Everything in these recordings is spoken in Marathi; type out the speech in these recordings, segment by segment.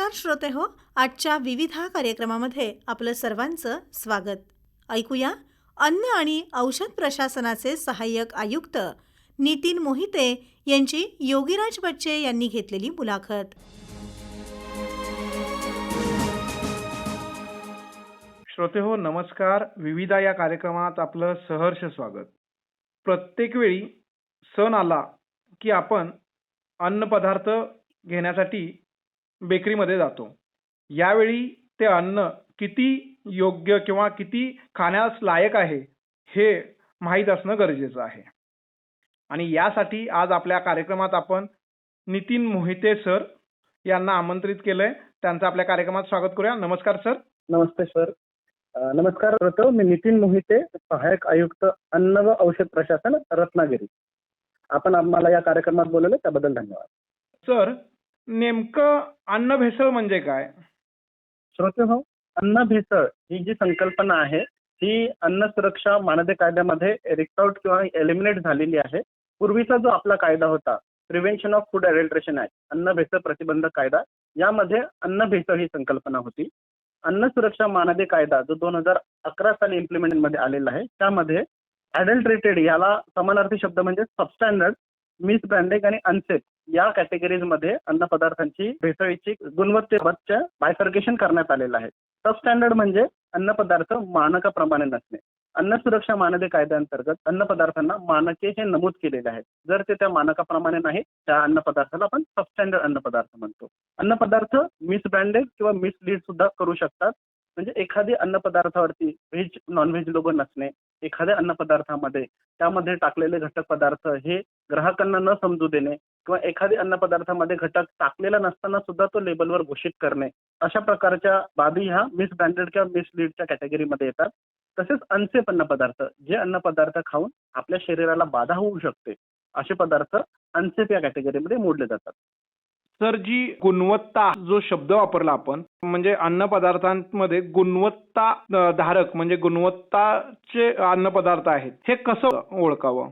नमस्कार श्रोते हो, आजच्या विविधा कार्यक्रमामध्ये आपलं सर्वांचं स्वागत. ऐकूया अन्न आणि औषध प्रशासनाचे सहाय्यक आयुक्त नितीन मोहिते यांची योगीराज बच्चे यांनी घेतलेली मुलाखत. श्रोते हो नमस्कार. विविधा या कार्यक्रमात आपलं सहर्ष स्वागत. प्रत्येक वेळी सण आला की आपण अन्नपदार्थ घेण्यासाठी बेकरीमध्ये जातो. यावेळी ते अन्न किती योग्य किंवा किती खाण्यास लायक आहे हे माहीत असणं गरजेचं आहे. आणि यासाठी आज आपल्या कार्यक्रमात आपण नितीन मोहिते सर यांना आमंत्रित केलंय. त्यांचं आपल्या कार्यक्रमात स्वागत करूया. नमस्कार सर. नमस्ते सर. नमस्कार करतो. मी नितीन मोहिते, सहाय्यक आयुक्त अन्न व औषध प्रशासन, रत्नागिरी. आपण आम्हाला या कार्यक्रमात बोलवले त्याबद्दल धन्यवाद. सर, नेमकं अन्न भेसळ म्हणजे काय? श्रोते हो, अन्न भेसळ ही जी संकल्पना आहे ही अन्न सुरक्षा मानदंड कायद्यामध्ये रिक्ट किंवा एलिमिनेट झालेली आहे. पूर्वीचा जो आपला कायदा होता, prevention of food adulteration act, अन्न भेसळ प्रतिबंधक कायदा, यामध्ये अन्न भेसळ ही संकल्पना होती. अन्न सुरक्षा मानदंड कायदा जो 2011 साली इम्प्लिमेंट मध्ये आलेला आहे, त्यामध्ये अडल्ट्रेटेड याला समानार्थी शब्द म्हणजे सबस्टँडर्ड, मिसब्रँडिंग आणि अनसेफ या कॅटेगरीज मध्ये अन्न पदार्थांची भेसळीची गुणवत्तेबाबतच्या बायफर्गेशन करण्यात आलेलं आहे. सबस्टँडर्ड म्हणजे अन्न पदार्थ मानकाप्रमाणे नसणे. अन्न सुरक्षा मानदंड कायद्याअंतर्गत अन्न पदार्थांना मानके हे नमूद केलेले आहेत. जर ते त्या मानकाप्रमाणे नाही, त्या अन्न पदार्थाला आपण सबस्टँडर्ड अन्न पदार्थ म्हणतो. अन्न पदार्थ मिसब्रँडेड किंवा मिसलीड सुद्धा करू शकतात. म्हणजे एखादी अन्न पदार्थावरती व्हेज नॉनव्हेज लोगो नसणे, एखाद्या अन्न पदार्थामध्ये त्यामध्ये टाकलेले घटक पदार्थ हे ग्राहकांना न समजू देणे किंवा एखादी अन्न पदार्थामध्ये घटक टाकलेला नसताना सुद्धा तो लेबलवर घोषित करणे, अशा प्रकारच्या बाबी ह्या मिसब्रँडेड किंवा मिसलीडच्या कॅटेगरीमध्ये येतात. तसेच अनसेफ अन्न पदार्थ, जे अन्न पदार्थ खाऊन आपल्या शरीराला बाधा होऊ शकते, असे पदार्थ अनसेफ या कॅटेगरीमध्ये मोडले जातात. सर, जी गुणवत्ता जो शब्द वापरला आपण, म्हणजे अन्न पदार्थांमध्ये गुणवत्ता धारक म्हणजे गुणवत्ताचे अन्न पदार्थ आहेत, हे कसं ओळखावं?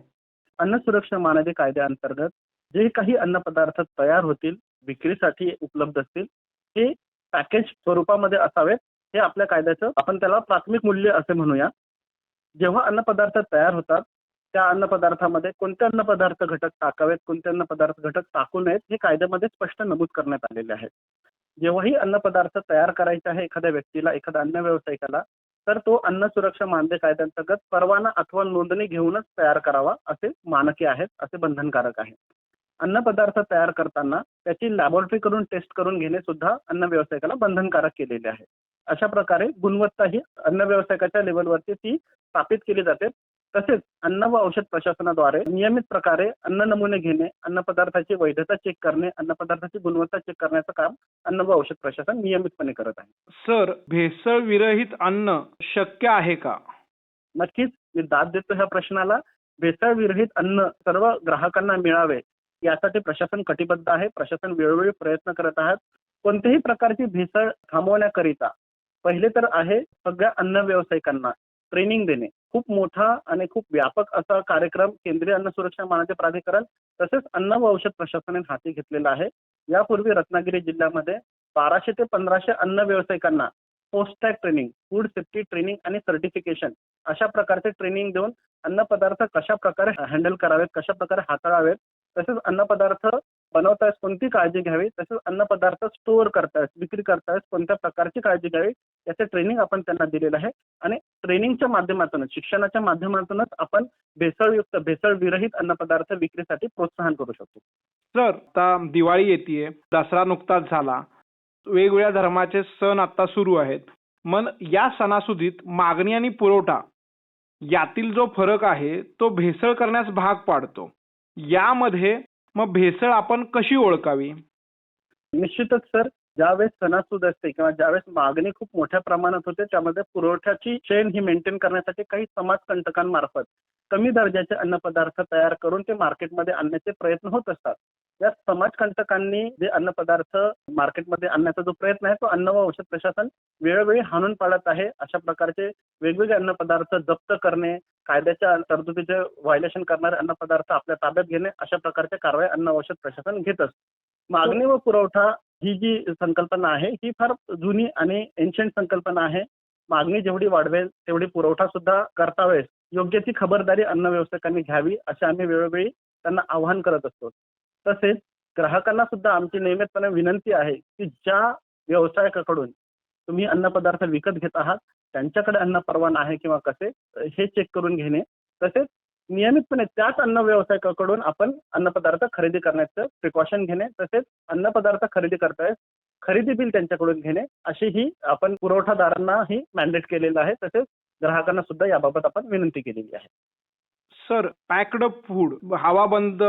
अन्न सुरक्षा मानदंड कायद्याअंतर्गत जे काही अन्न पदार्थ तयार होतील, विक्रीसाठी उपलब्ध असतील, हे पॅकेज स्वरूपामध्ये असावेत. हे आपल्या कायद्याचं आपण त्याला प्राथमिक मूल्य असे म्हणूया. जेव्हा अन्न पदार्थ तयार होतात, त्या अन्न पदार्थामध्ये कोणते अन्न पदार्थ घटक टाकावेत, कोणते अन्न पदार्थ घटक टाकू नयेत, हे कायद्यामध्ये स्पष्ट नमूद करण्यात आलेले आहे. जेव्हाही अन्न पदार्थ तयार करायचे आहे एखाद्या व्यक्तीला, एखाद्या अन्न व्यावसायिकाला, तर तो अन्न सुरक्षा मानदंड कायद्याअंतर्गत परवाना अथवा नोंदणी घेऊनच तयार करावा, असे मानके आहेत, असे बंधनकारक आहे. अन्न पदार्थ तयार करताना त्याची लॅबोरेटरी करून टेस्ट करून घेणे सुद्धा अन्न व्यावसायिकाला बंधनकारक केलेले आहे. अशा प्रकारे गुणवत्ता ही अन्न व्यावसायिकाच्या लेवलवरती ती स्थापित केली जाते. तसेच अन्न व औषध प्रशासनाद्वारे नियमित प्रकारे अन्न नमुने घेणे, अन्न पदार्थाची वैधता चेक करणे, अन्न पदार्थाची गुणवत्ता चेक करण्याचं काम अन्न व औषध प्रशासन नियमितपणे करत आहे. सर, भेसळ विरहित अन्न शक्य आहे का? नक्कीच मी दाद देतो ह्या प्रश्नाला. भेसळ विरहित अन्न सर्व ग्राहकांना मिळावे यासाठी प्रशासन कटिबद्ध आहे. प्रशासन वेळोवेळी प्रयत्न करत आहात. कोणत्याही प्रकारची भेसळ थांबवण्याकरिता पहिले तर आहे सगळ्या अन्न व्यावसायिकांना ट्रेनिंग देणे. खूप मोठा आणि खूप व्यापक असा कार्यक्रम केंद्रीय अन्न सुरक्षा मानदंड प्राधिकरण तसेच अन्न व औषध प्रशासनाने हाती घेतलेला आहे. यापूर्वी रत्नागिरी जिल्ह्यामध्ये 1200 ते 1500 अन्न व्यावसायिकांना post tag training, food safety training आणि सर्टिफिकेशन अशा प्रकारचे ट्रेनिंग देऊन अन्न पदार्थ कशा प्रकारे हँडल करावेत, कशा प्रकारे हाताळावेत, तसेच अन्न पदार्थ बनवतायस कोणती काळजी घ्यावी, तसेच अन्न पदार्थ स्टोअर करतायस, विक्री करतायस कोणत्या प्रकारची काळजी घ्यावी, याचे ट्रेनिंग आपण त्यांना दिलेलं आहे. आणि ट्रेनिंगच्या माध्यमातूनच, शिक्षणाच्या माध्यमातूनच आपण भेसळयुक्त, भेसळ विरहित अन्न पदार्थ विक्रीसाठी प्रोत्साहन करू शकतो. सर, आता दिवाळी येतेय, दसरा नुकताच झाला, वेगवेगळ्या धर्माचे सण आता सुरू आहेत. मग या सणासुदीत मागणी आणि पुरवठा यातील जो फरक आहे तो भेसळ करण्यास भाग पाडतो. यामध्ये मग भेसळ आपण कशी ओळखावी? निश्चितच सर, ज्यावेळेस सणासूद असते किंवा ज्यावेळेस मागणी खूप मोठ्या प्रमाणात होते, त्यामध्ये पुरवठ्याची चेन ही मेंटेन करण्यासाठी काही समाजकंटकांमार्फत कमी दर्जाचे अन्नपदार्थ तयार करून ते मार्केटमध्ये आणण्याचे प्रयत्न होत असतात. या समाजकंटकांनी जे अन्नपदार्थ मार्केटमध्ये आणण्याचा जो प्रयत्न आहे तो अन्न व औषध प्रशासन वेळोवेळी हाणून पाडत आहे. अशा प्रकारचे वेगवेगळे अन्नपदार्थ जप्त करणे, कायद्याच्या तरतुदीचे व्हायलेशन करणारे अन्नपदार्थ आपल्या ताब्यात घेणे, अशा प्रकारच्या कारवाई अन्न औषध प्रशासन घेत असते. मागणी व पुरवठा ही जी संकल्पना आहे ही फार जुनी आणि एन्शंट संकल्पना आहे. मागणी जेवढी वाढवेल तेवढी पुरवठा सुद्धा करता वेळेस योग्य ती खबरदारी अन्न व्यावसायिकांनी घ्यावी, असे आम्ही वेळोवेळी त्यांना आवाहन करत असतो. तसेच ग्राहकांना सुद्धा आमची नियमितपणे विनंती आहे, की ज्या व्यावसायिकाकडून तुम्ही अन्नपदार्थ विकत घेत आहात, त्यांच्याकडे अन्न परवाना आहे किंवा कसे हे चेक करून घेणे. तसेच नियमितपणे त्याच अन्न व्यावसायिकाकडून आपण अन्नपदार्थ खरेदी करण्याचं प्रिकॉशन घेणे. तसेच अन्नपदार्थ खरेदी करतायत खरेदी बिल त्यांच्याकडून घेणे, अशीही आपण पुरवठादारांनाही मॅन्डेट केलेलं आहे. तसेच ग्राहकांना सुद्धा याबाबत आपण विनंती केलेली आहे. सर, पॅक्ड फूड, हवाबंद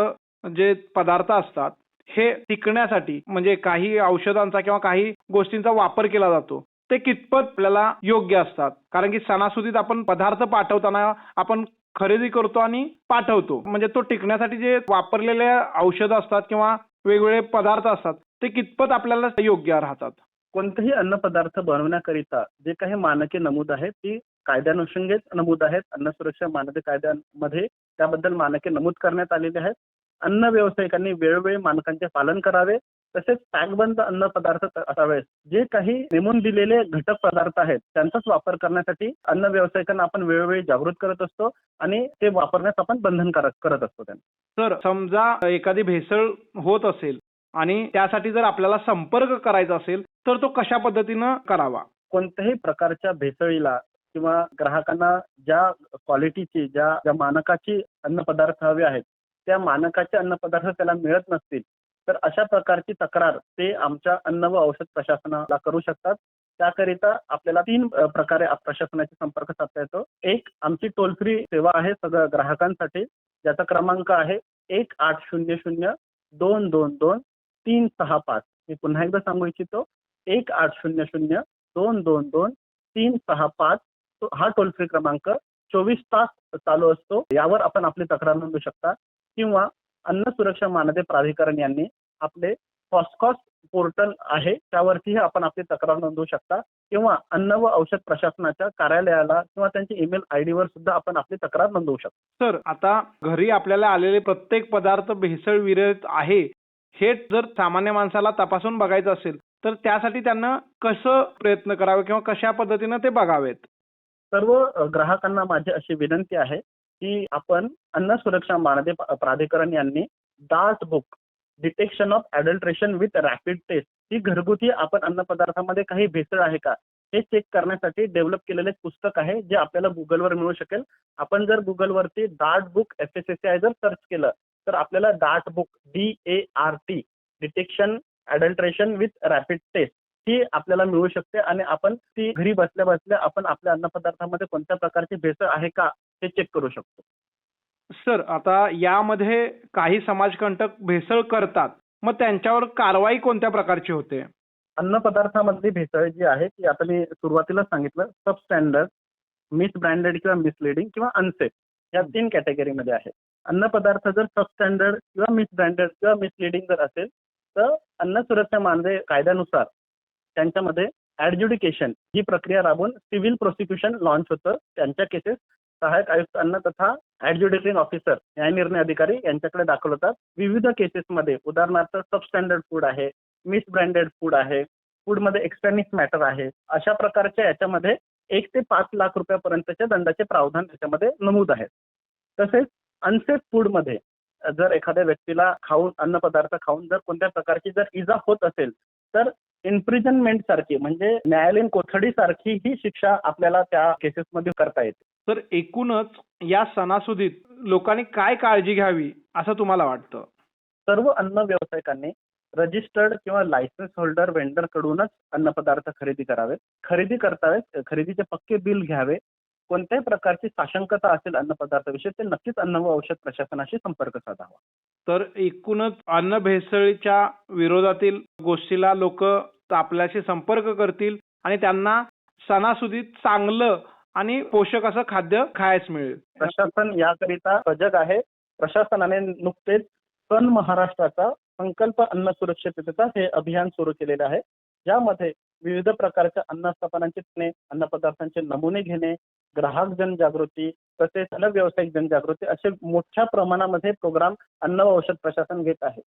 जे पदार्थ असतात, हे टिकण्यासाठी म्हणजे काही औषधांचा किंवा काही गोष्टींचा वापर केला जातो. ते कितपत आपल्याला योग्य असतात? कारण की सणासुदीत आपण पदार्थ पाठवताना आपण खरेदी करतो आणि पाठवतो. म्हणजे तो टिकण्यासाठी जे वापरलेले औषधं असतात किंवा वेगवेगळे पदार्थ असतात, ते कितपत आपल्याला योग्य राहतात? कोणतेही अन्नपदार्थ बनवण्याकरिता जे काही मानके नमूद आहेत ती कायद्यानुषंगेच नमूद आहेत. अन्न सुरक्षा मानके कायद्यामध्ये त्याबद्दल मानके नमूद करण्यात आलेली आहेत. अन्न व्यावसायिकांनी वेळोवेळी मानकांचे पालन करावे. तसेच पॅकबंद अन्न पदार्थ असावेत. जे काही नेमून दिलेले घटक पदार्थ आहेत त्यांचाच वापर करण्यासाठी अन्न व्यावसायिकांना आपण वेळोवेळी जागृत करत असतो आणि ते वापरण्यास आपण बंधनकारक करत असतो त्यांना. तर समजा एखादी भेसळ होत असेल आणि त्यासाठी जर आपल्याला संपर्क करायचा असेल, तर तो कशा पद्धतीनं करावा? कोणत्याही प्रकारच्या भेसळीला किंवा ग्राहकांना ज्या क्वालिटीची ज्या मानकाची अन्नपदार्थ हवे आहेत त्या मानकाचे अन्नपदार्थ त्याला मिळत नसतील तर अशा प्रकारची तक्रार ते आमच्या अन्न व औषध प्रशासनाला करू शकतात. त्याकरिता आपल्याला 3 प्रकारे प्रशासनाशी संपर्क साधता येतो. एक आमची टोल फ्री सेवा आहे सगळ्या ग्राहकांसाठी, ज्याचा क्रमांक आहे 1800-222-365. मी पुन्हा एकदा सांगू इच्छितो 1800-222-365. हा टोल फ्री क्रमांक 24 तास चालू असतो. यावर आपण आपली तक्रार नोंदवू शकता किंवा अन्न सुरक्षा मानदे प्राधिकरण यांनी आपले फॉस्कॉस पोर्टल आहे त्यावरतीही आपण आपली तक्रार नोंदवू शकता किंवा अन्न व औषध प्रशासनाच्या कार्यालयाला किंवा त्यांच्या ईमेल आयडी वर सुद्धा आपण आपली तक्रार नोंदवू शकतो. सर, आता घरी आपल्याला आलेले प्रत्येक पदार्थ भेसळविरहित आहे हे जर सामान्य माणसाला तपासून बघायचं असेल, तर त्यासाठी त्यांना कसं प्रयत्न करावे किंवा कशा पद्धतीनं ते बघावेत? सर्व ग्राहकांना माझी अशी विनंती आहे की आपण अन्न सुरक्षा मानदे प्राधिकरण यांनी DART book detection of adulteration with rapid test ही घरगुती आपण अन्नपदार्थामध्ये काही भेसळ आहे का हे चेक करण्यासाठी डेव्हलप केलेले पुस्तक आहे जे आपल्याला गुगलवर मिळू शकेल. आपण जर गुगलवरती डार्ट बुक FSSAI जर सर्च केलं तर आपल्याला DART book DART detection adulteration with rapid test ही आपल्याला मिळू शकते आणि आपण ती घरी बसल्या बसल्या आपण आपल्या अन्नपदार्थामध्ये कोणत्या प्रकारची भेसळ आहे का हे चेक करू शकतो. सर, आता यामध्ये काही समाजकंटक भेसळ करतात, मग त्यांच्यावर कारवाई कोणत्या प्रकारची होते? अन्नपदार्थामधली भेसळ जी आहे ती आता मी सुरुवातीला सांगितलं सबस्टँडर्ड, मिसब्रँडेड किंवा मिसलिडिंग किंवा अनसेफ या 3 कॅटेगरीमध्ये आहे. अन्नपदार्थ जर सबस्टँडर्ड किंवा मिसब्रँडेड किंवा मिसलिडिंग जर असेल तर अन्न सुरक्षा मानदे कायद्यानुसार त्यांच्यामध्ये ॲडज्युडिकेशन ही प्रक्रिया राबवून सिव्हिल प्रोसिक्युशन लॉन्च होतं. त्यांच्या केसेस सहाय्यक आयुक्त अन्न तथा ॲडज्युडिकेटिंग ऑफिसर न्यायनिर्णय अधिकारी यांच्याकडे दाखल होतात. विविध केसेसमध्ये उदाहरणार्थ सबस्टँडर्ड फूड आहे, मिसब्रँडेड फूड आहे, फूडमध्ये एक्स्ट्रॅनिक मॅटर आहे, अशा प्रकारच्या याच्यामध्ये 1 ते 5 लाख रुपयापर्यंतच्या दंडाचे प्रावधान त्याच्यामध्ये नमूद आहेत. तसेच अनसेफ फूडमध्ये जर एखाद्या व्यक्तीला खाऊन अन्नपदार्थ खाऊन जर कोणत्या प्रकारची जर इजा होत असेल तर इम्प्रिझनमेंट सारखी म्हणजे न्यायालयीन कोठडी सारखी ही शिक्षा आपल्याला त्या केसेसमध्ये करता येते. तर एकूणच या सणासुदीत लोकांनी काय काळजी घ्यावी असं तुम्हाला वाटतं? सर्व अन्न व्यावसायिकांनी रजिस्टर्ड किंवा लायसन्स होल्डर वेंडर कडूनच अन्नपदार्थ खरेदी करावेत. खरेदी करतावेत खरेदीचे पक्के बिल घ्यावे. कोणत्याही प्रकारची साशंकता असेल अन्नपदार्थाविषयी ते नक्कीच अन्न व औषध प्रशासनाशी संपर्क साधावा. तर एकूणच अन्न भेसळीच्या विरोधातील गोष्टीला लोक आपल्याशी संपर्क करतील आणि त्यांना सणासुदीत चांगलं आणि पोषक असं खाद्य खायच मिळेल. प्रशासन याकरिता सजग आहे. प्रशासनाने नुकतेच सन महाराष्ट्राचा संकल्प अन्न सुरक्षिततेचा हे अभियान सुरू केलेले आहे. ज्यामध्ये विविध प्रकारच्या अन्नस्थापनांचे अन्नपदार्थांचे नमुने घेणे, ग्राहक जनजागृती तसेच अन्न व्यावसायिक जनजागृती असे मोठ्या प्रमाणामध्ये प्रोग्राम अन्न व औषध प्रशासन घेत आहे.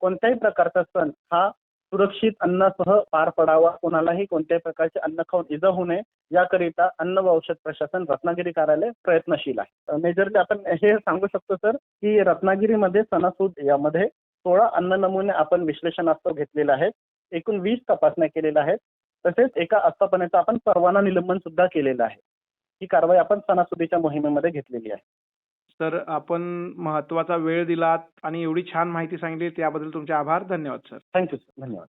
कोणत्याही प्रकारचा सण हा सुरक्षित अन्नासह पार पडावा, कोणालाही कोणत्याही प्रकारचे अन्न खाऊन इजा होऊ नये याकरिता अन्न व औषध प्रशासन रत्नागिरी कार्यालय प्रयत्नशील आहे. मेजरली आपण हे सांगू शकतो सर की रत्नागिरीमध्ये सणासूद यामध्ये 16 अन्न नमुने आपण विश्लेषणास्तव घेतलेले आहेत. एकूण 20 तपासण्या केलेल्या आहेत. तसेच एका आस्थापनेचा आपण परवाना निलंबन सुद्धा केलेलं आहे. ही कारवाई आपण सणासुदीच्या मोहिमेमध्ये घेतलेली आहे. सर, आपण महत्त्वाचा वेळ दिलात आणि एवढी छान माहिती सांगितली त्याबद्दल तुमचे आभार. धन्यवाद सर. Thank you sir. धन्यवाद.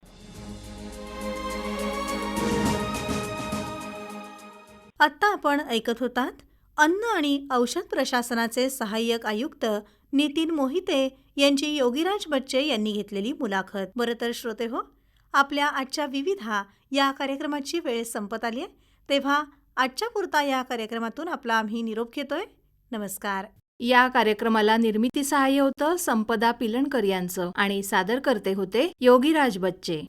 आत्ता आपण ऐकत होतात अन्न आणि औषध प्रशासनाचे सहाय्यक आयुक्त नितीन मोहिते यांची योगीराज बच्चे यांनी घेतलेली मुलाखत. बरं तर श्रोते हो, आपल्या आजच्या विविधा या कार्यक्रमाची वेळ संपत आली आहे. तेव्हा आजच्या पुरता या कार्यक्रमातून आपला आम्ही निरोप घेतोय. नमस्कार. या कार्यक्रमाला निर्मिती सहाय्य होतं संपदा पिलणकर यांचं आणि सादर करते होते योगीराज बच्चे.